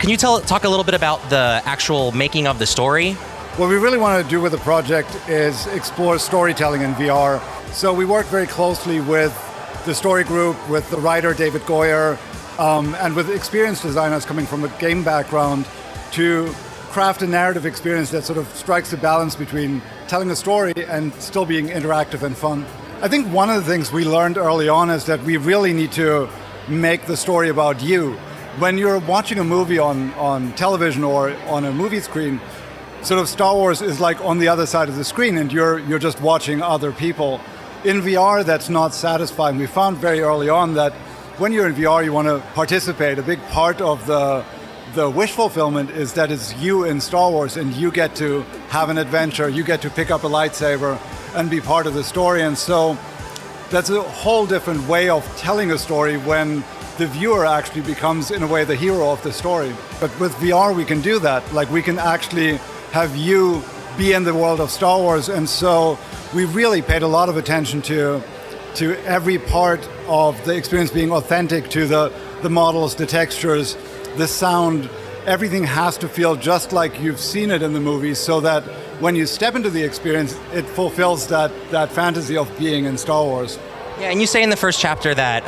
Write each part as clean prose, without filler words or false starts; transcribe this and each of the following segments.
Can you talk a little bit about the actual making of the story? What we really want to do with the project is explore storytelling in VR. So we work very closely with the story group, with the writer David Goyer, and with experienced designers coming from a game background to craft a narrative experience that sort of strikes a balance between telling a story and still being interactive and fun. I think one of the things we learned early on is that we really need to make the story about you. When you're watching a movie on television or on a movie screen, sort of Star Wars is like on the other side of the screen and you're just watching other people. In VR, that's not satisfying. We found very early on that when you're in VR, you want to participate. A big part of the wish fulfillment is that it's you in Star Wars and you get to have an adventure, you get to pick up a lightsaber and be part of the story. And so that's a whole different way of telling a story when the viewer actually becomes, in a way, the hero of the story. But with VR, we can do that. Like, we can actually have you be in the world of Star Wars. And so we really paid a lot of attention to every part of the experience being authentic to the models, the textures, the sound. Everything has to feel just like you've seen it in the movies so that when you step into the experience, it fulfills that fantasy of being in Star Wars. Yeah, and you say in the first chapter that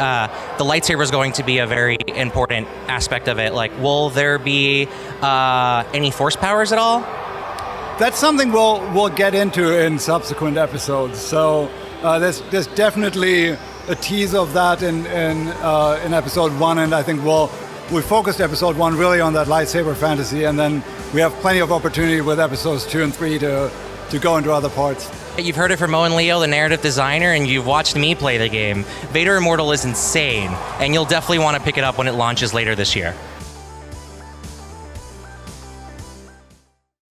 the lightsaber is going to be a very important aspect of it. Like, will there be any force powers at all? That's something we'll get into in subsequent episodes. So there's definitely a tease of that in episode 1, and I think we focused episode 1 really on that lightsaber fantasy, and then we have plenty of opportunity with episodes 2 and 3 to go into other parts. You've heard it from Mohen Leo, the narrative designer, and you've watched me play the game. Vader Immortal is insane, and you'll definitely want to pick it up when it launches later this year.